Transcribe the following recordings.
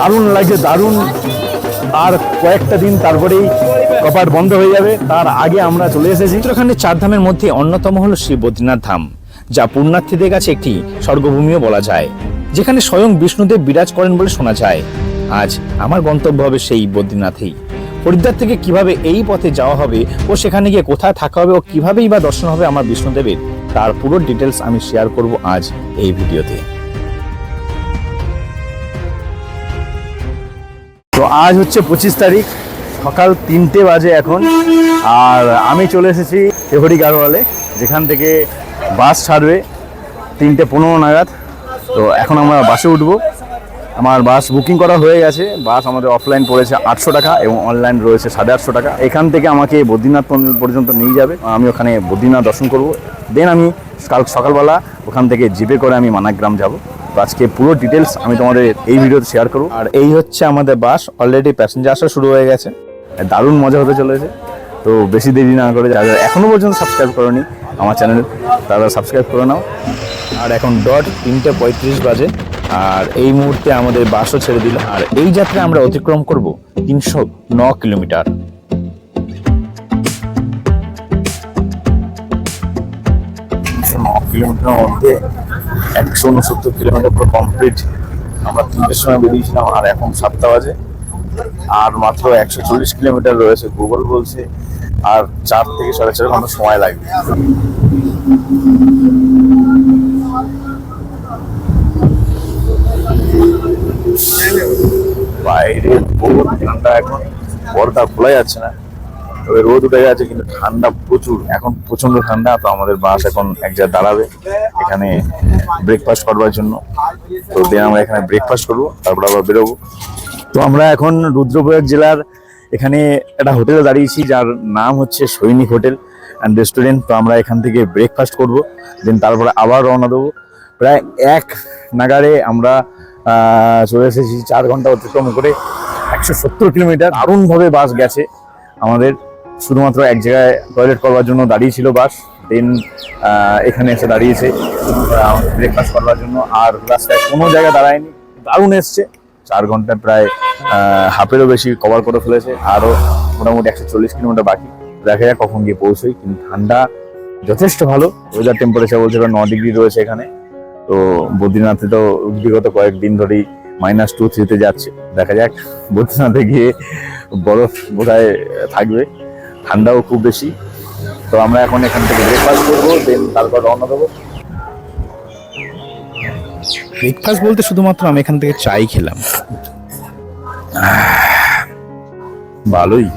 দারুণ লাগছে, দারুণ। আর কয়েকটা দিন তারপরেই কপাট বন্ধ হয়ে যাবে, তার আগে আমরা চলে এসেছি। উত্তরাখণ্ডের চার ধামের মধ্যে অন্যতম হলো শ্রী বদ্রীনাথ ধাম, যা পুণ্যার্থীদের কাছে একটি স্বর্গভূমিও বলা যায়, যেখানে স্বয়ং বিষ্ণুদেব বিরাজ করেন বলে শোনা যায়। আজ আমার গন্তব্য হবে সেই বদ্রীনাথেই। হরিদ্বার থেকে কিভাবে এই পথে যাওয়া হবে ও সেখানে গিয়ে কোথায় থাকা হবে ও কিভাবেই বা দর্শন হবে আমার বিষ্ণুদেবের, তার পুরো ডিটেলস আমি শেয়ার করব আজ এই ভিডিওতে। তো আজ হচ্ছে 25 তারিখ, সকাল 3টে বাজে এখন। আর আমি চলে এসেছি তেহরি গাড়োয়ালে, যেখান থেকে বাস ছাড়বে 3:15 নাগাদ। তো এখন আমরা বাসে উঠবো। আমার বাস বুকিং করা হয়ে গেছে। বাস আমাদের অফলাইন পড়েছে 800 টাকা এবং অনলাইন রয়েছে 850 টাকা। এখান থেকে আমাকে বদ্রীনাথ পর্যন্ত নিয়ে যাবে। আমি ওখানে বদ্রীনাথ দর্শন করব। দেন আমি সকালবেলা ওখান থেকে জিপে করে আমি মানাগ্রাম যাব। তো আজকে পুরো ডিটেলস আমি তোমাদের এই ভিডিওতে শেয়ার করব। আর এই হচ্ছে আমাদের বাস, অলরেডি প্যাসেঞ্জার আসা শুরু হয়ে গেছে। দারুণ মজা হতে চলেছে। তো বেশি দেরি না করে, যারা এখনও পর্যন্ত সাবস্ক্রাইব করোনি আমার চ্যানেল, তারা সাবস্ক্রাইব করে নাও। আর এখন 3:35 বাজে, আর এই মুহূর্তে আমাদের বাসও ছেড়ে দিল। আর এই যাত্রা আমরা অতিক্রম করব 309 কিলোমিটার। 9 কিলোমিটার মধ্যে 169 কিলোমিটার পুরো কমপ্লিট। আমরা 3টের সময় বেরিয়েছিলাম আর এখন 7টা বাজে। আর মাত্র 140 কিলোমিটার রয়েছে। গুগল বলছে আর 4 থেকে 4.5 ঘন্টা সময় লাগবে। বাইরে বহুত ঠান্ডা, এখন পর্দা খোলা যাচ্ছে না। তবে রোদ উঠে গেছে, কিন্তু ঠান্ডা প্রচুর, এখন প্রচন্ড ঠান্ডা। তো আমাদের বাস এখন এক জায়গায় দাঁড়াবে এখানে ব্রেকফাস্ট করবার জন্য। তো দেন আমরা এখানে ব্রেকফাস্ট করবো, তারপর আবার বেরোবো। তো আমরা এখন রুদ্রপ্রয়াগ জেলার এখানে একটা হোটেলে দাঁড়িয়েছি, যার নাম হচ্ছে সৈনিক হোটেল অ্যান্ড রেস্টুরেন্ট। তো আমরা এখান থেকে ব্রেকফাস্ট করব, দেন তারপরে আবার রওনা দেবো। প্রায় 1 নাগারে আমরা চলে এসেছি। 4 ঘন্টা অতিক্রম করে 170 কিলোমিটার। দারুণভাবে বাস গেছে আমাদের। শুধুমাত্র এক জায়গায় টয়লেট করবার জন্য দাঁড়িয়েছিল বাস, দেন এখানে এসে দাঁড়িয়েছে ব্রেকফাস্ট করবার জন্য। আর রাস্তায় কোনো জায়গায় দাঁড়ায়নি, দারুণ এসছে। 4 ঘন্টায় প্রায় হাফেরও বেশি কভার করে ফেলেছে। আরও মোটামুটি 140 কিলোমিটার বাকি। দেখা যাক কখন গিয়ে পৌঁছই। কিন্তু ঠান্ডা যথেষ্ট ভালো। ওয়েদার টেম্পারেচার বলছে 9 ডিগ্রি রয়েছে এখানে। তো বদ্রীনাথে তো বিগত কয়েকদিন ধরেই -2-3 যাচ্ছে। দেখা যাক বদ্রীনাথে গিয়ে বরফ বোধহয় থাকবে, ঠান্ডাও খুব বেশি। তো আমরা এখন এখান থেকে ব্রেকফাস্ট করবো, দেন তারপর রওনা দেবো। ব্রেকফাস্ট বলতে শুধুমাত্র আমি এখান থেকে চাই খেলাম। ভালোই।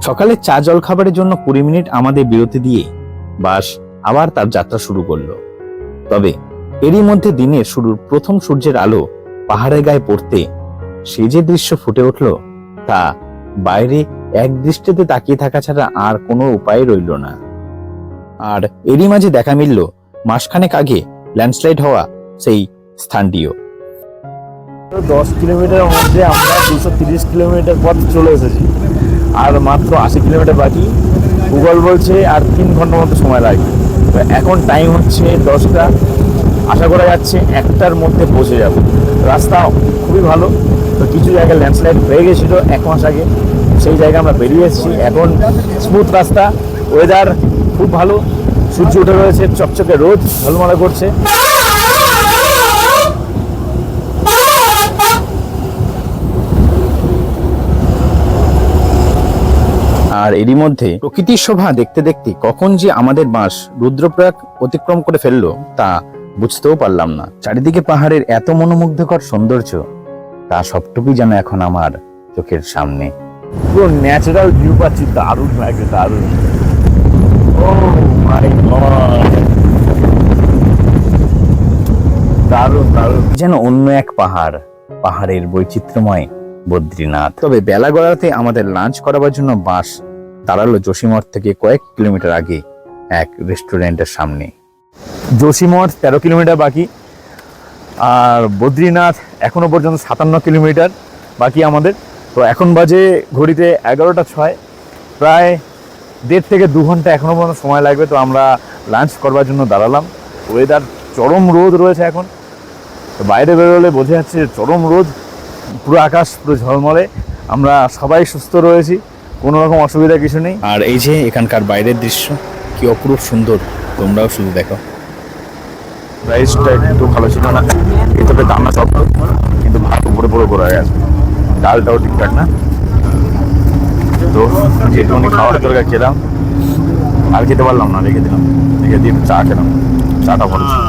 সকালে চা জল খাবারের জন্য 20 মিনিট আমাদের বিরতি দিয়ে বাস আবার তার যাত্রা শুরু করলো। তবে এরই মধ্যে দিনের শুরুর প্রথম সূর্যের আলো পাহাড়ের গায়ে পড়তে সে যে দৃশ্য ফুটে উঠল, তা বাইরে এক দৃষ্টিতে তাকিয়ে থাকা ছাড়া আর কোনো উপায় রইল না। আর এরই মাঝে দেখা মিলল মাসখানেক আগে ল্যান্ডস্লাইড হওয়া সেই স্থানটিও। 10 কিলোমিটারের মধ্যে আমরা 230 কিলোমিটার পথ চলে এসেছি, আর মাত্র 80 কিলোমিটার বাকি। গুগল বলছে আর 3 ঘন্টার মতো সময় লাগবে। এখন টাইম হচ্ছে 10টা। আশা করা যাচ্ছে 1টার মধ্যে পৌঁছে যাব। রাস্তা খুবই ভালো। তো কিছু জায়গায় ল্যান্ডস্লাইড হয়ে গেছিলো 1 মাস আগে, সেই জায়গায় আমরা বেরিয়ে এসেছি। এখন স্মুথ রাস্তা, ওয়েদার খুব ভালো। সূর্য উঠে রয়েছে, চকচকে রোদ ঝলমলে করছে। আর এরই মধ্যে প্রকৃতির শোভা দেখতে দেখতে কখন যে আমাদের বাস রুদ্রপ্রয়াগ অতিক্রম করে ফেললো তা বুঝতেও পারলাম না। চারিদিকে পাহাড়ের এত মনোমুগ্ধকর সৌন্দর্য, তা সবটুকুই যেন এখন আমার চোখের সামনে। পুরো ন্যাচারাল ভিউ পাচ্ছি, দারুণ লাগে, দারুণ। ও মাই গড, দারুণ দারুণ। যেন অন্য এক পাহাড়, পাহাড়ের বৈচিত্র্যময় বদ্রীনাথ। তবে বেলা গড়াতে আমাদের লাঞ্চ করাবার জন্য বাস দাঁড়ালো যোশীমঠ থেকে কয়েক কিলোমিটার আগে এক রেস্টুরেন্টের সামনে। যোশীমঠ 13 কিলোমিটার বাকি, আর বদ্রীনাথ এখনো পর্যন্ত 57 কিলোমিটার বাকি আমাদের। তো এখন বাজে ঘড়িতে 11টা 6, প্রায় 1.5 থেকে 2 ঘন্টা এখনো পর্যন্ত সময় লাগবে। তো আমরা লাঞ্চ করবার জন্য দাঁড়ালাম। ওয়েদার চরম রোদ রয়েছে এখন। তো বাইরে বেরোলে বোঝা যাচ্ছে চরম রোদ, পুরো আকাশ পুরো ঝলমলে। আমরা সবাই সুস্থ রয়েছি, কোনো রকম অসুবিধা কিছু নেই। আর এই যে এখানকার বাইরের দৃশ্য কি অপরূপ সুন্দর, তোমরাও শুধু দেখো। রাইসটা একটু ভালো ছিল না, ভিতরে দানা সব, কিন্তু ভাত উপরে পুরো করে গেছে, ডালটাও ঠিকঠাক না। তো যেটুকুনি খাওয়ার দরকার খেলাম, আর খেতে পারলাম না, রেখে দিলাম, রেখে দিয়ে একটু চা খেলাম। চাটা ভালো ছিল,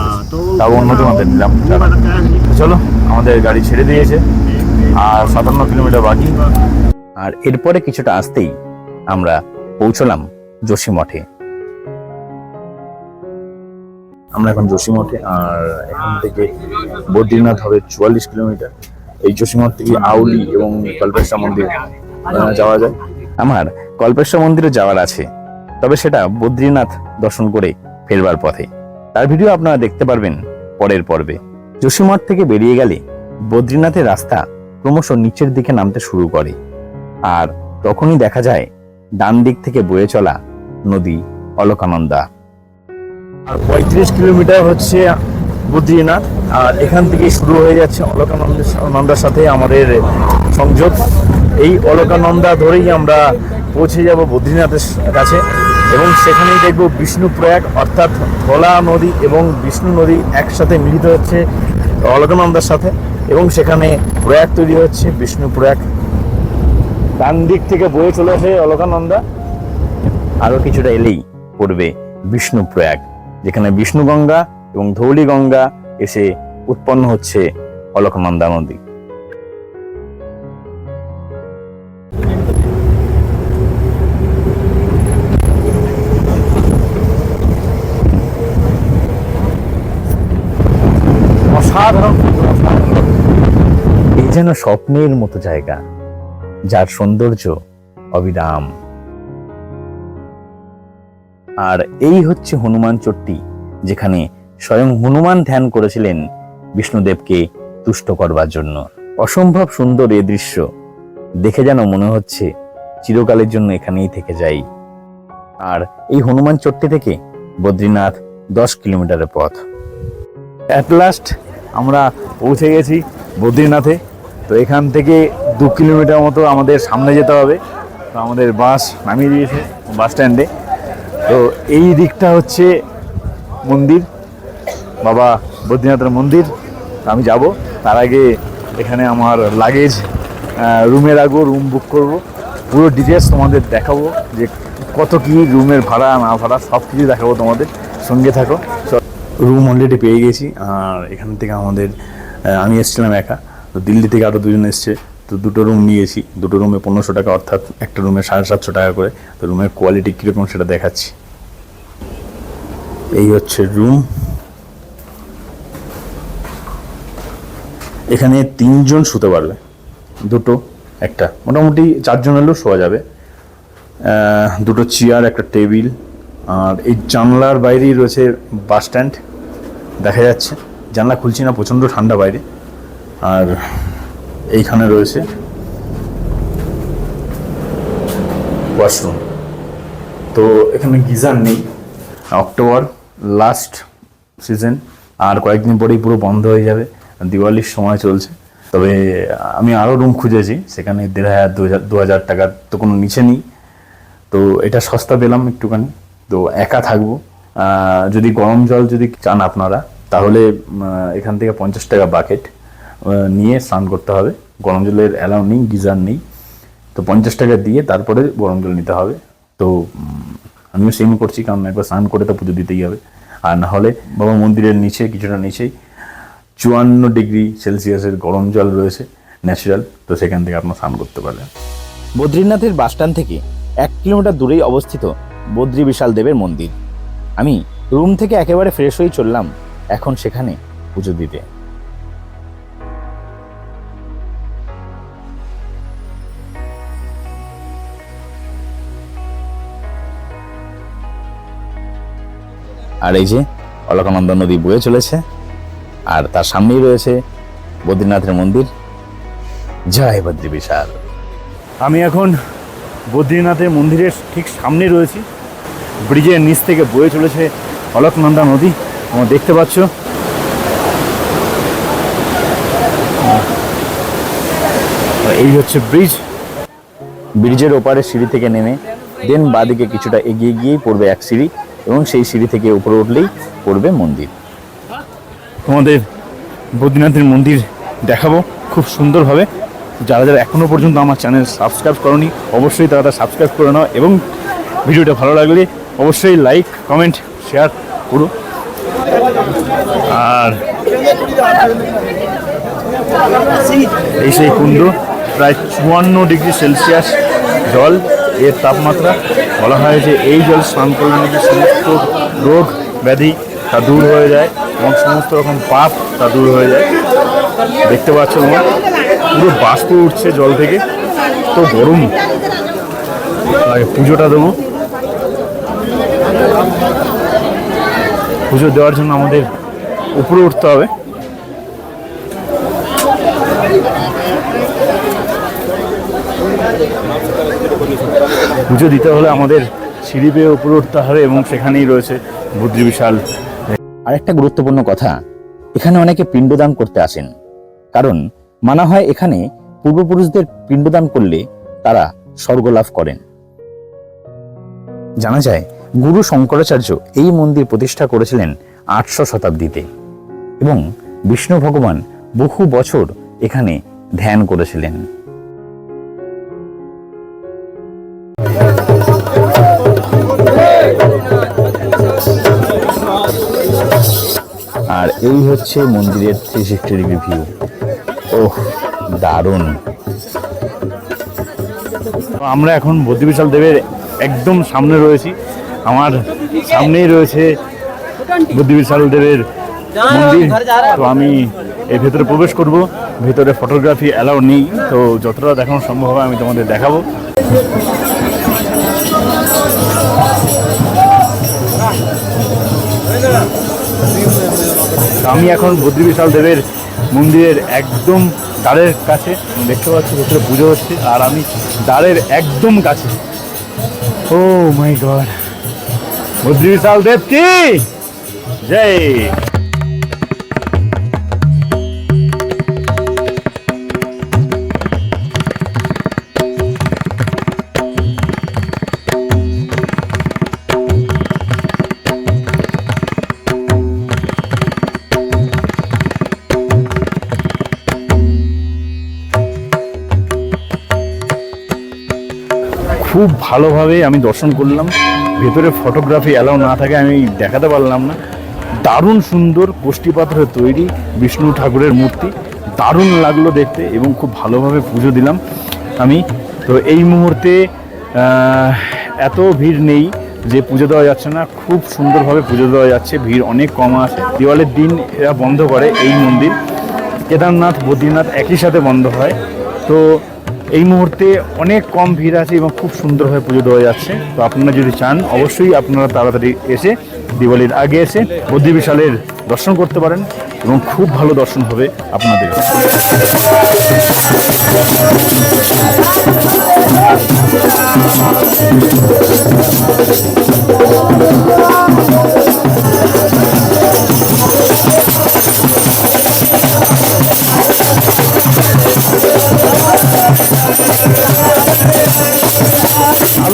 তাও অন্যজনদের দিলাম চাটা। তো চলো, আমাদের গাড়ি ছেড়ে দিয়েছে, আর 57 কিলোমিটার বাকি। আর এরপরে কিছুটা আসতেই আমরা পৌঁছলাম যোশী মঠে। আমরা এখন যোশী মঠে, আর এখান থেকে বদ্রীনাথ হবে 44 কিলোমিটার। এই যোশী মঠ থেকে আউলি এবং কল্পেশ্বর মন্দির যাওয়া যায়। আমার কল্পেশ্বর মন্দিরে যাওয়ার আছে, তবে সেটা বদ্রীনাথ দর্শন করে ফেরবার পথে। তার ভিডিও আপনারা দেখতে পারবেন পরের পর্বে। যোশী মঠ থেকে বেরিয়ে গেলে বদ্রীনাথের রাস্তা ক্রমশ নিচের দিকে নামতে শুরু করে, আর তখনই দেখা যায় ডান দিক থেকে বয়ে চলা নদী অলকানন্দা। আর 35 কিলোমিটার হচ্ছে বদ্রীনাথ, আর এখান থেকে শুরু হয়ে যাচ্ছে অলকানন্দার সাথে আমাদের সংযোগ। এই অলকানন্দা ধরেই আমরা পৌঁছে যাব বদ্রীনাথের কাছে, এবং সেখানেই দেখব বিষ্ণুপ্রয়াগ, অর্থাৎ ধলা নদী এবং বিষ্ণু নদী একসাথে মিলিত হচ্ছে অলকানন্দার সাথে, এবং সেখানে প্রয়াগ তৈরি হচ্ছে, বিষ্ণুপ্রয়াগ। ডান দিক থেকে বয়ে চলেছে অলকানন্দা, আরো কিছুটা এলেই পড়বে বিষ্ণুপ্রয়াগ, যেখানে বিষ্ণুগঙ্গা এবং ধৌলি গঙ্গা এসে উৎপন্ন হচ্ছে অলকানন্দা নদী। অসাধারণ। এই যেন স্বপ্নের মতো জায়গা, যার সৌন্দর্য অবিরাম। আর এই হচ্ছে হনুমান চট্টি, যেখানে স্বয়ং হনুমান ধ্যান করেছিলেন বিষ্ণুদেবকে তুষ্ট করবার জন্য। অসম্ভব সুন্দর এ দৃশ্য দেখে যেন মনে হচ্ছে চিরকালের জন্য এখানেই থেকে যাই। আর এই হনুমান চট্টি থেকে বদ্রীনাথ 10 কিলোমিটারের পথ। অ্যাট লাস্ট আমরা পৌঁছে গেছি বদ্রীনাথে। তো এখান থেকে 2 কিলোমিটার মতো আমাদের সামনে যেতে হবে। তো আমাদের বাস নামিয়ে দিয়েছে বাস স্ট্যান্ডে। তো এই দিকটা হচ্ছে মন্দির, বাবা বদ্রীনাথের মন্দির। আমি যাব, তার আগে এখানে আমার লাগেজ রুমে রাখবো, রুম বুক করব, পুরো ডিটেলস তোমাদের দেখাবো, যে কত কি রুমের ভাড়া না ভাড়া সব কিছু দেখাবো তোমাদের, সঙ্গে থাকো। রুম অলরেডি পেয়ে গেছি, আর এখান থেকে আমাদের আমি এসেছিলাম একা, তো দিল্লি থেকে আরও 2জন এসছে, তো 2টো রুম নিয়েছি। 2টো রুমে 1500 টাকা, অর্থাৎ একটা রুমে 750 টাকা করে। তো রুমের কোয়ালিটি কীরকম সেটা দেখাচ্ছি। এই হচ্ছে রুম। এখানে 3 জন শুতে পারবে, 2টো একটা, মোটামুটি 4 জন হলেও শোয়া যাবে। 2টো চেয়ার, একটা টেবিল। আর এই জানলার বাইরেই রয়েছে বাস স্ট্যান্ড, দেখা যাচ্ছে। জানলা খুলছি না, প্রচণ্ড ঠান্ডা বাইরে। আর এইখানে রয়েছে ওয়াশরুম। তো এখানে গিজার নেই, অক্টোবর লাস্ট সিজন, আর কয়েকদিন পরেই পুরো বন্ধ হয়ে যাবে, দিওয়ালির সময় চলছে। তবে আমি আরও রুম খুঁজেছি, সেখানে 1500 2000 টাকার তো কোনো নিচে নেই। তো এটা সস্তা পেলাম একটুখানি। তো একা থাকবো, যদি গরম জল যদি চান আপনারা, তাহলে এখান থেকে 50 টাকা বাকেট নিয়ে স্নান করতে হবে। গরম জলের অ্যালাউ নেই, গিজার নেই। তো 50 টাকা দিয়ে তারপরে গরম জল নিতে হবে। তো আমিও সেম করছি, কারণ একবার স্নান করে তো পুজো দিতেই হবে। আর না হলে বাবা মন্দিরের নিচে, কিছুটা নিচেই 54 ডিগ্রি সেলসিয়াসের গরম জল রয়েছে, ন্যাচারাল। তো সেখান থেকে আপনার স্নান করতে পারেন। বদ্রীনাথের বাসস্ট্যান্ড থেকে 1 কিলোমিটার দূরেই অবস্থিত বদ্রী বিশাল দেবের মন্দির। আমি রুম থেকে একেবারে ফ্রেশ হয়ে চললাম এখন সেখানে পুজো দিতে। আর এই যে অলকানন্দা নদী বয়ে চলেছে, আর তার সামনেই রয়েছে বদ্রীনাথের মন্দির। জয় বদ্রী বিশাল। আমি এখন বদ্রীনাথের মন্দিরের ঠিক সামনে রয়েছি। ব্রিজের নিচ থেকে বয়ে চলেছে অলকনন্দা নদী, তোমরা দেখতে পাচ্ছ। এই হচ্ছে ব্রিজ। ব্রিজের ওপারে সিঁড়ি থেকে নেমে দেন বাদিকে কিছুটা এগিয়ে গিয়েই পড়বে এক সিঁড়ি, এবং সেই সিঁড়ি থেকে উপরে উঠলেই পড়বে মন্দির। তোমাদের বদ্রীনাথের মন্দির দেখাবো খুব সুন্দরভাবে। যারা যারা এখনো পর্যন্ত আমার চ্যানেল সাবস্ক্রাইব করনি অবশ্যই তারা সাবস্ক্রাইব করে নাও, এবং ভিডিওটা ভালো লাগলে অবশ্যই লাইক কমেন্ট শেয়ার করো। আর এই সেই কুণ্ড, প্রায় 54 ডিগ্রি সেলসিয়াস জল এর তাপমাত্রা। বলা হয় যে এই জল স্নান করলে নাকি সমস্ত রোগ ব্যাধি তা দূর হয়ে যায় এবং সমস্ত রকম পাপ তা দূর হয়ে যায়। দেখতে পাচ্ছ তোমরা পুরো বাষ্প উঠছে জল থেকে, তো গরম। আগে পুজোটা দেবো। পুজো দেওয়ার জন্য আমাদের উপরে উঠতে হবে। পুজো দিতে হলে আমাদের সিঁড়ি বেয়ে উপরে উঠতে হবে, এবং সেখানেই রয়েছে বদ্রী বিশাল। আরেকটা গুরুত্বপূর্ণ কথা, এখানে অনেকে পিণ্ডদান করতে আসেন, কারণ মানা হয় এখানে পূর্বপুরুষদের পিণ্ডদান করলে তারা স্বর্গ লাভ করেন। জানা যায় গুরু শঙ্করাচার্য এই মন্দির প্রতিষ্ঠা করেছিলেন 800 শতাব্দীতে, এবং বিষ্ণু ভগবান বহু বছর এখানে ধ্যান করেছিলেন। আর এই হচ্ছে মন্দিরের 360 ডিগ্রি ভিউ। ওহ, দারুণ। আমরা এখন বদ্রী বিশাল দেবের একদম সামনে রয়েছি। আমার সামনেই রয়েছে বদ্রী বিশাল দেবের মন্দির। তো আমি এর ভেতরে প্রবেশ করব। ভেতরে ফটোগ্রাফি অ্যালাউ নেই, তো যতটা দেখানো সম্ভব হবে আমি তোমাদের দেখাবো। আমি এখন বদ্রী বিশাল দেবের মন্দিরের একদম দ্বারের কাছে। দেখতে পাচ্ছি ভেতরে পুজো হচ্ছে, আর আমি দ্বারের একদম কাছে। ও মাই গড, বদ্রী বিশাল দেব কি জয়। খুব ভালোভাবে আমি দর্শন করলাম। ভেতরে ফটোগ্রাফি অ্যালাউ না থাকে আমি দেখাতে পারলাম না। দারুণ সুন্দর কোষ্ঠী পাথরের তৈরি বিষ্ণু ঠাকুরের মূর্তি, দারুণ লাগলো দেখতে, এবং খুব ভালোভাবে পুজো দিলাম আমি। তো এই মুহূর্তে এত ভিড় নেই যে পুজো দেওয়া যাচ্ছে না, খুব সুন্দরভাবে পুজো দেওয়া যাচ্ছে। ভিড় অনেক কম আছে। দিওয়ালির দিন এরা বন্ধ করে এই মন্দির। কেদারনাথ বদ্রীনাথ একই সাথে বন্ধ হয়। তো এই মুহূর্তে অনেক কম ভিড় আছে এবং খুব সুন্দরভাবে পুজো দেওয়া যাচ্ছে। তো আপনারা যদি চান অবশ্যই আপনারা তাড়াতাড়ি এসে দিওয়ালির আগে এসে বদ্রী বিশালের দর্শন করতে পারেন, এবং খুব ভালো দর্শন হবে আপনাদের।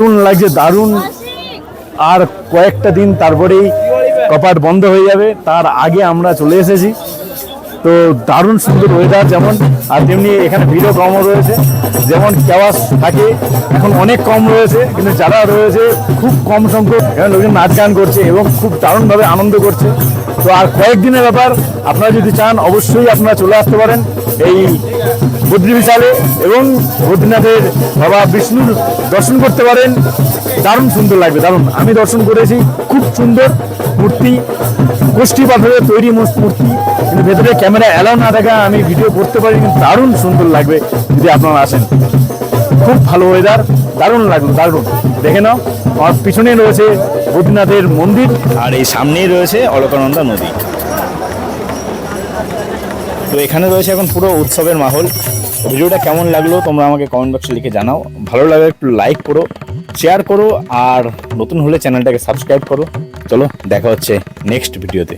দারুণ লাগছে, দারুণ। আর কয়েকটা দিন তারপরেই কপাট বন্ধ হয়ে যাবে, তার আগে আমরা চলে এসেছি। তো দারুণ সুন্দর ওয়েদার যেমন, আর তেমনি এখানে ভিড়ও কম রয়েছে। যেমন কেওয়াস থাকে এখন অনেক কম রয়েছে, কিন্তু যারা রয়েছে খুব কম সংখ্যক। এখানে লোকজন নাচ গান করছে এবং খুব দারুণভাবে আনন্দ করছে। তো আর কয়েকদিনের ব্যাপার, আপনারা যদি চান অবশ্যই আপনারা চলে আসতে পারেন এই বদ্রী বিশালে, এবং বদ্রীনাথের বাবা বিষ্ণুর দর্শন করতে পারেন। দারুণ সুন্দর লাগবে, দারুণ। আমি দর্শন করেছি, খুব সুন্দর মূর্তি, কোষ্ঠী পাথরের তৈরি মূর্তি, কিন্তু ভেতরে ক্যামেরা অ্যালাউ না থাকা আমি ভিডিও করতে পারি, কিন্তু দারুণ সুন্দর লাগবে যদি আপনারা আসেন। খুব ভালো ওয়েদার, দারুণ লাগলো, দারুণ। দেখে নাও, আমার পিছনে রয়েছে বদ্রীনাথের মন্দির, আর এই সামনেই রয়েছে অলকানন্দা নদী। তো এখানে রয়েছে এখন পুরো উৎসবের মাহল। ভিডিওটা কেমন লাগলো তোমরা আমাকে কমেন্ট বক্সে লিখে জানাও। ভালো লাগলে একটু লাইক করো, শেয়ার করো, আর নতুন হলে চ্যানেলটাকে সাবস্ক্রাইব করো। চলো দেখা হচ্ছে নেক্সট ভিডিওতে।